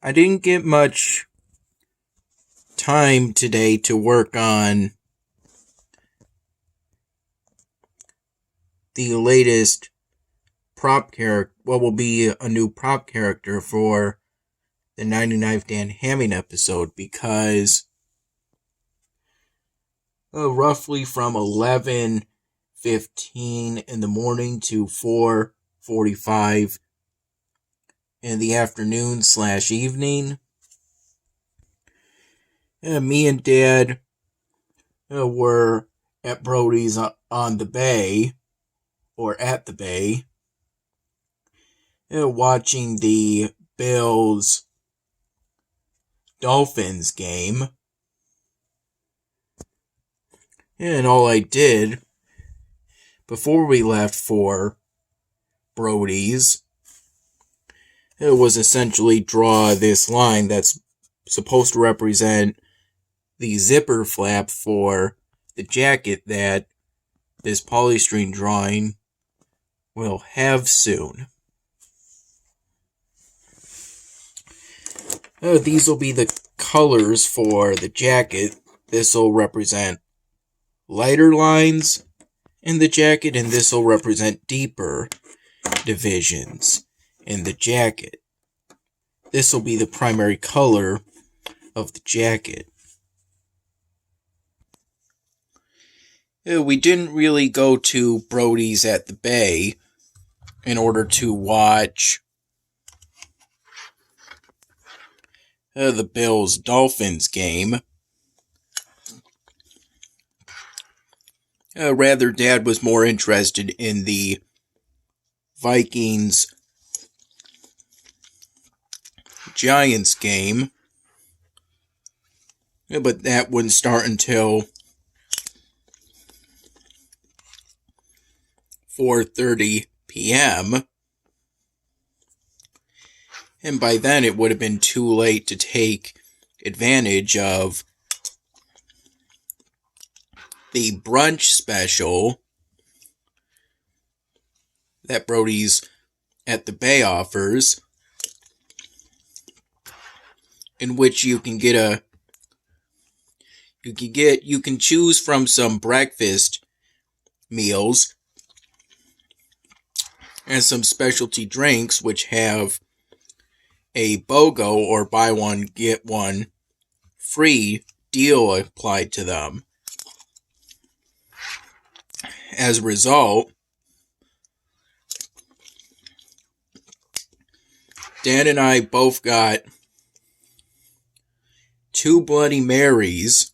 I didn't get much time today to work on the latest prop character, what will be a new prop character for the 99th Dan Hamming episode, because roughly from 11:15 in the morning to 4:45 in the afternoon / evening, me and Dad were at Brody's on the bay, or at the bay, watching the Bills-Dolphins game. And all I did before we left for Brody's was essentially draw this line that's supposed to represent the zipper flap for the jacket that this polystyrene drawing will have soon. These will be the colors for the jacket. This will represent lighter lines in the jacket, and this will represent deeper divisions in the jacket. This will be the primary color of the jacket. We didn't really go to Brody's at the Bay in order to watch the Bills-Dolphins game. Rather, Dad was more interested in the Vikings-Giants game. But that wouldn't start until 4:30 p.m. And by then it would have been too late to take advantage of the brunch special that Brody's at the Bay offers, in which you can choose from some breakfast meals and some specialty drinks which have a BOGO, or buy one get one free deal applied to them. As a result, Dan and I both got 2 Bloody Marys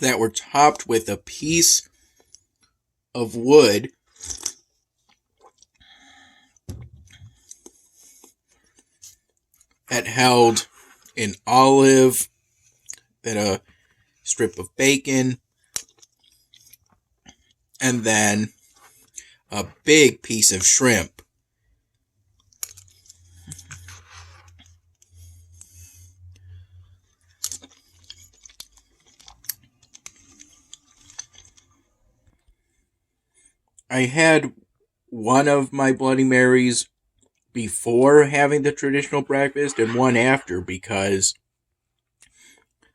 that were topped with a piece of wood that held an olive, then a strip of bacon, and then a big piece of shrimp. I had one of my Bloody Marys before having the traditional breakfast and one after, because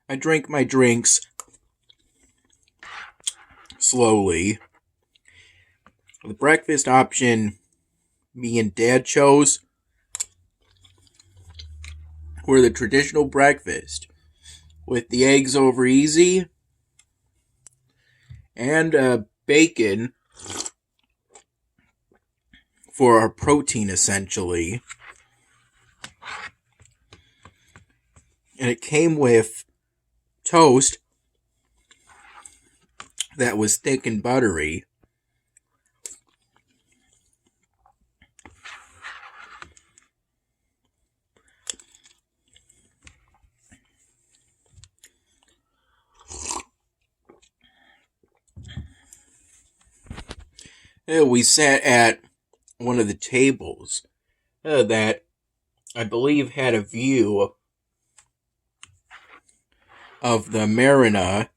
I drink my drinks slowly. The breakfast option me and Dad chose were the traditional breakfast with the eggs over easy and bacon for our protein, essentially. And it came with toast that was thick and buttery. We sat at one of the tables that I believe had a view of the marina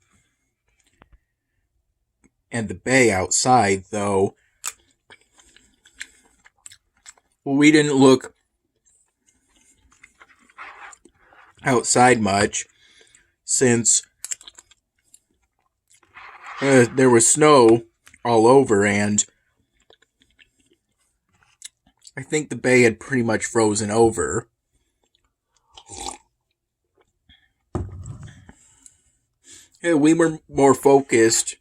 and the bay outside, though we didn't look outside much since there was snow all over, and I think the bay had pretty much frozen over. We were more focused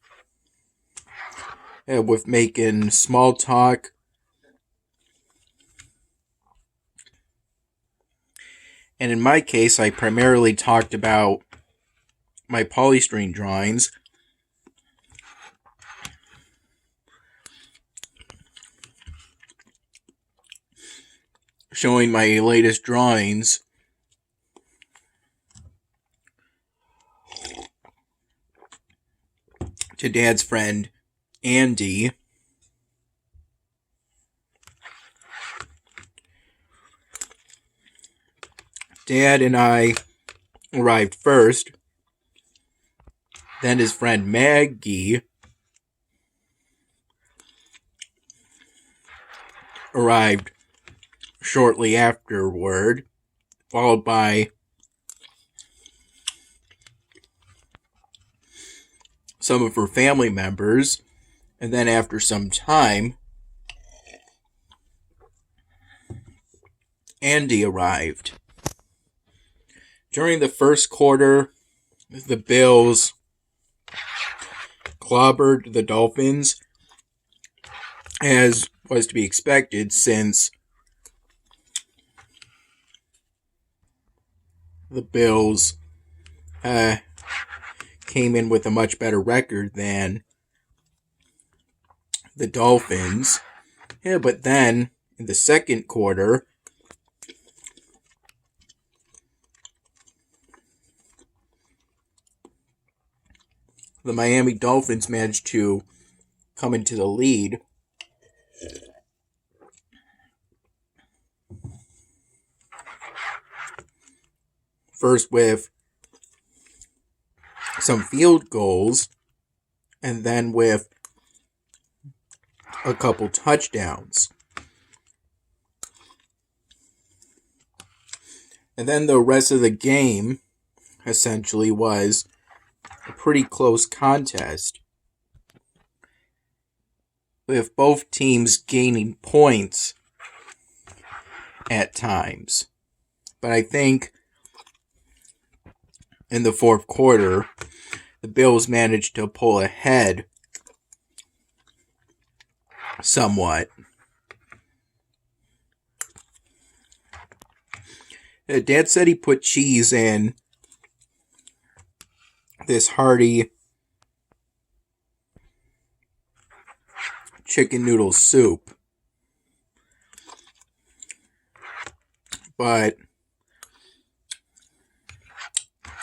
with making small talk. And in my case, I primarily talked about my polystyrene drawings. Showing my latest drawings. To Dad's friend, Andy. Dad and I arrived first. Then his friend Maggie arrived shortly afterward, followed by some of her family members, and then after some time, Andy arrived. During the first quarter, the Bills clobbered the Dolphins, as was to be expected, since the Bills came in with a much better record than the Dolphins. But then, in the second quarter, the Miami Dolphins managed to come into the lead. First with some field goals, and then with a couple touchdowns. And then the rest of the game essentially was a pretty close contest, with both teams gaining points at times. But I think in the fourth quarter, the Bills managed to pull ahead somewhat. Dad said he put cheese in this hearty chicken noodle soup. But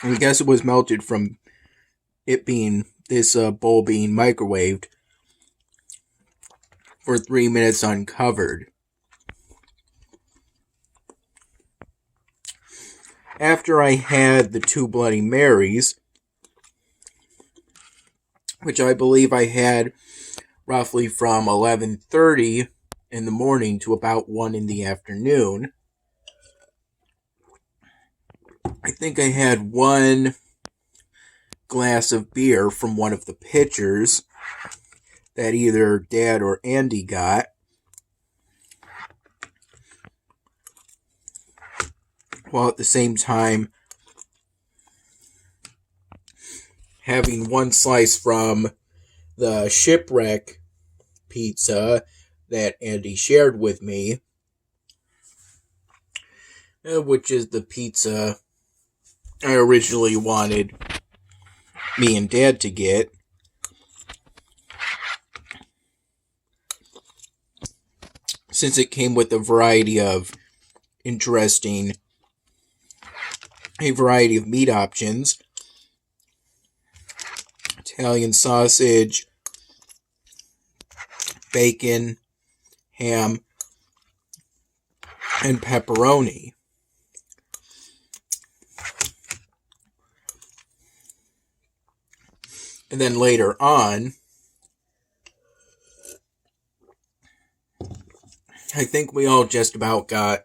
I guess it was melted from it being, this bowl being microwaved for 3 minutes uncovered. After I had the 2 Bloody Marys, which I believe I had roughly from 11:30 in the morning to about 1 in the afternoon, I think I had 1 glass of beer from one of the pitchers that either Dad or Andy got, while at the same time having 1 slice from the Shipwreck pizza that Andy shared with me, which is the pizza I originally wanted me and Dad to get. Since it came with a variety of meat options. Italian sausage, bacon, ham, and pepperoni. And then later on, I think we all just about got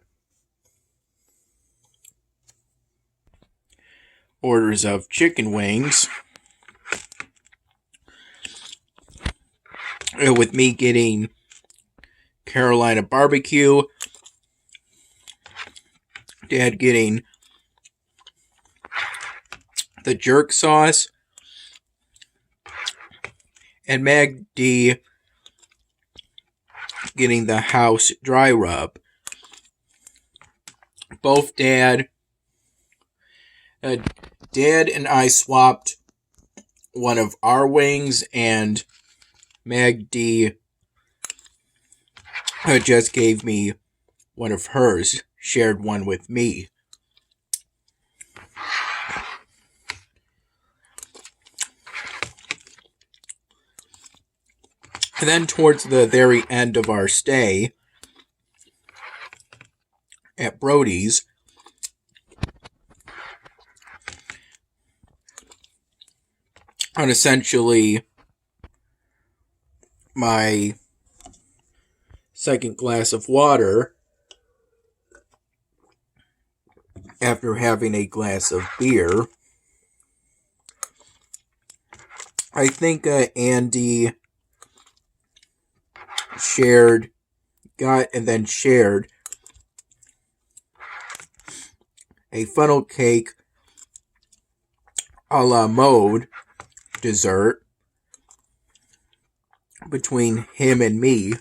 orders of chicken wings, with me getting Carolina barbecue, Dad getting the jerk sauce, and Magdy getting the house dry rub. Both Dad and I swapped one of our wings, and Magdy just gave me one of hers, shared one with me. And then towards the very end of our stay at Brody's, on essentially my second glass of water after having a glass of beer, I think Andy got a funnel cake a la mode dessert between him and me.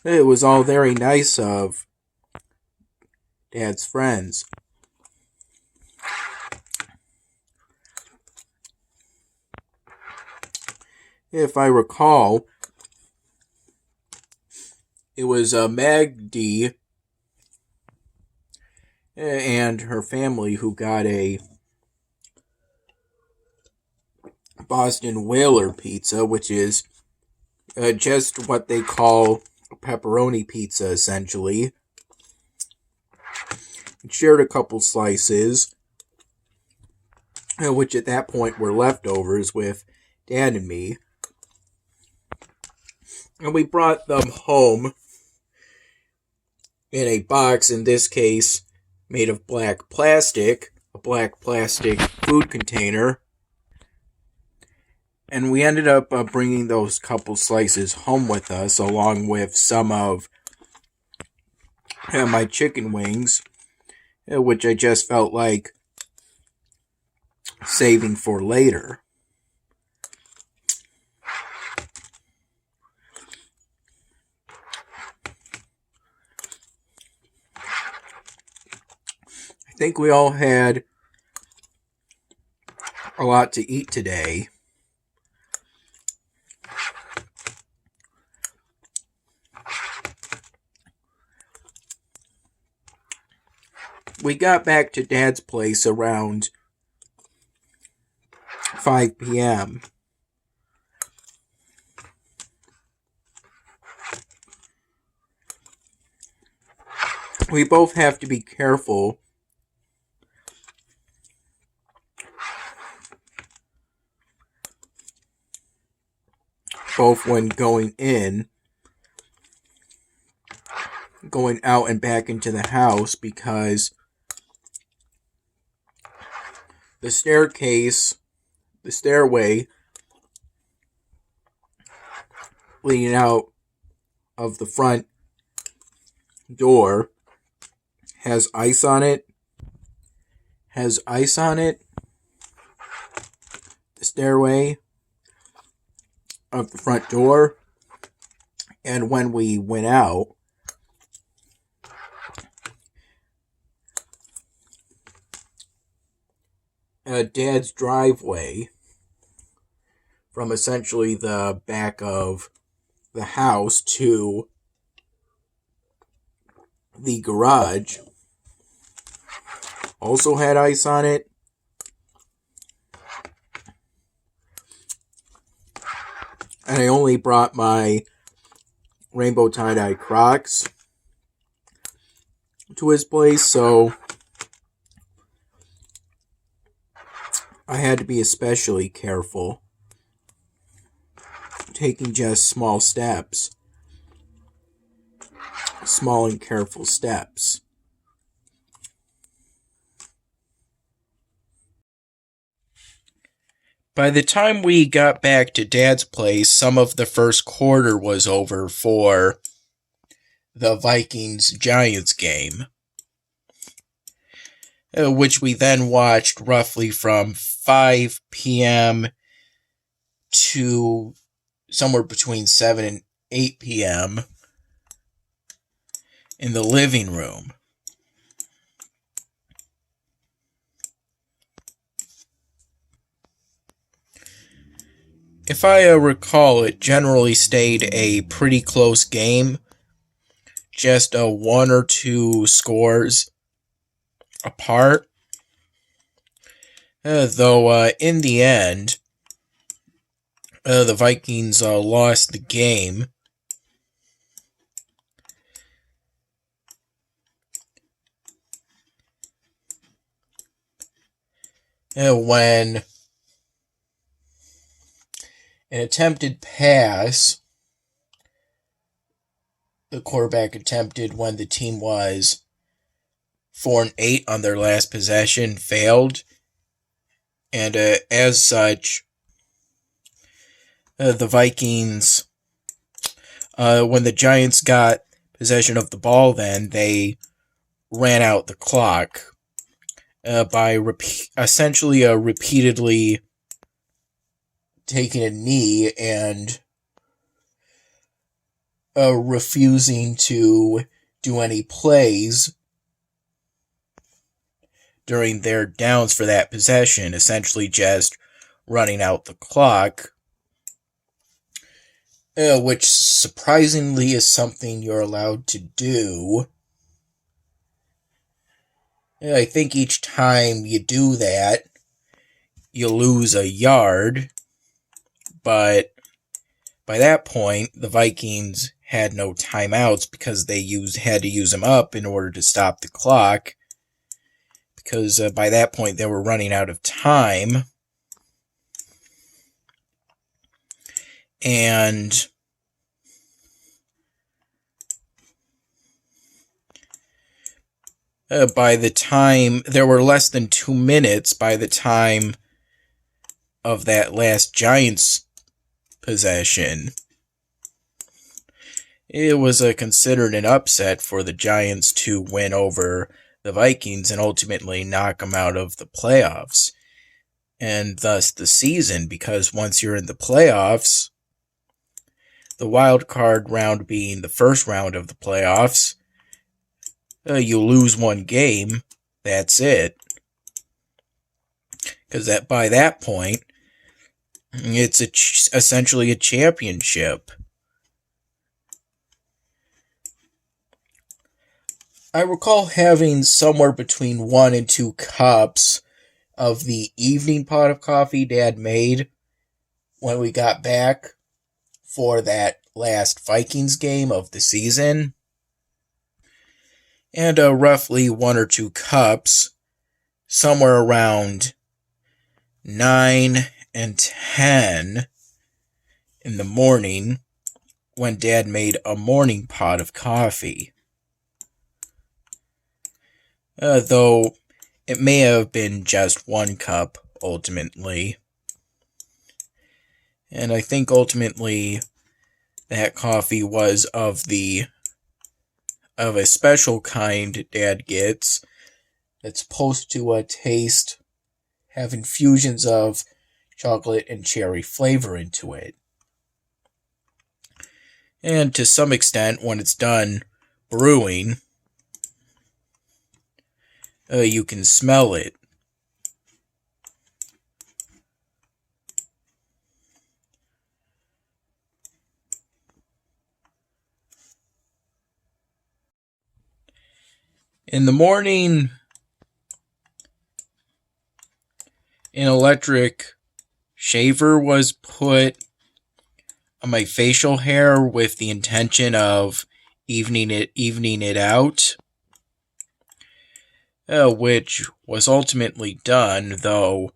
It was all very nice of Dad's friends. If I recall, it was Magdy and her family who got a Boston Whaler pizza, which is just what they call a pepperoni pizza, essentially. Shared a couple slices, which at that point were leftovers, with Dad and me. And we brought them home in a box, in this case made of black plastic, a black plastic food container. And we ended up bringing those couple slices home with us, along with some of my chicken wings, which I just felt like saving for later. I think we all had a lot to eat today. We got back to Dad's place around 5 p.m. We both have to be careful both when going out and back into the house, because the stairway leading out of the front door has ice on it. The stairway of the front door. And when we went out, Dad's driveway from essentially the back of the house to the garage also had ice on it. And I only brought my rainbow tie-dye Crocs to his place, so I had to be especially careful, taking just small steps small and careful steps. By the time we got back to Dad's place, some of the first quarter was over for the Vikings-Giants game, which we then watched roughly from 5 p.m. to somewhere between 7 and 8 p.m. in the living room. If I recall, it generally stayed a pretty close game, just one or two scores apart. Though in the end, the Vikings lost the game. When an attempted pass the quarterback attempted when the team was 4-8 on their last possession failed. And as such, the Vikings, when the Giants got possession of the ball, then they ran out the clock by essentially repeatedly taking a knee and refusing to do any plays during their downs for that possession, essentially just running out the clock, which surprisingly is something you're allowed to do. I think each time you do that, you lose a yard, but by that point, the Vikings had no timeouts because they had to use them up in order to stop the clock, because by that point they were running out of time. And by the time, there were less than 2 minutes by the time of that last Giants possession. It was considered an upset for the Giants to win over the Vikings and ultimately knock them out of the playoffs, and thus the season, because once you're in the playoffs, the wild card round being the first round of the playoffs, you lose one game, that's it. Because by that point, it's essentially a championship. I recall having somewhere between 1 and 2 cups of the evening pot of coffee Dad made when we got back for that last Vikings game of the season. And roughly 1 or 2 cups somewhere around 9 and 10 in the morning when Dad made a morning pot of coffee. Though it may have been just 1 cup ultimately. And I think ultimately that coffee was of a special kind Dad gets that's supposed to have infusions of chocolate and cherry flavor into it. And to some extent, when it's done brewing, you can smell it. In the morning, an electric shaver was put on my facial hair with the intention of evening it out, which was ultimately done, though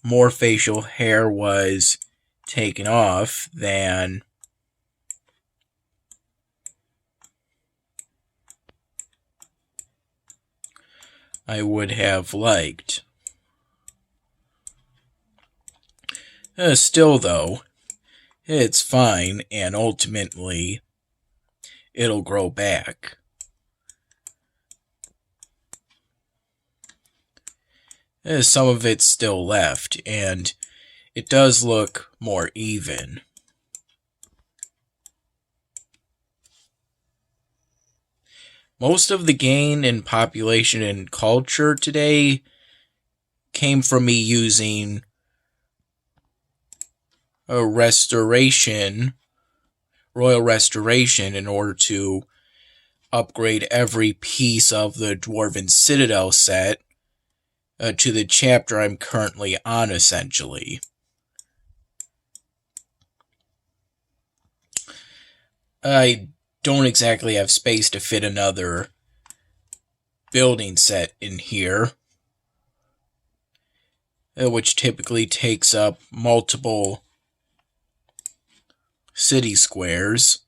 more facial hair was taken off than I would have liked. Still, though, it's fine, and ultimately, it'll grow back. Some of it's still left, and it does look more even. Most of the gain in population and culture today came from me using a royal restoration, in order to upgrade every piece of the Dwarven Citadel set to the chapter I'm currently on, essentially. I don't exactly have space to fit another building set in here, which typically takes up multiple city squares.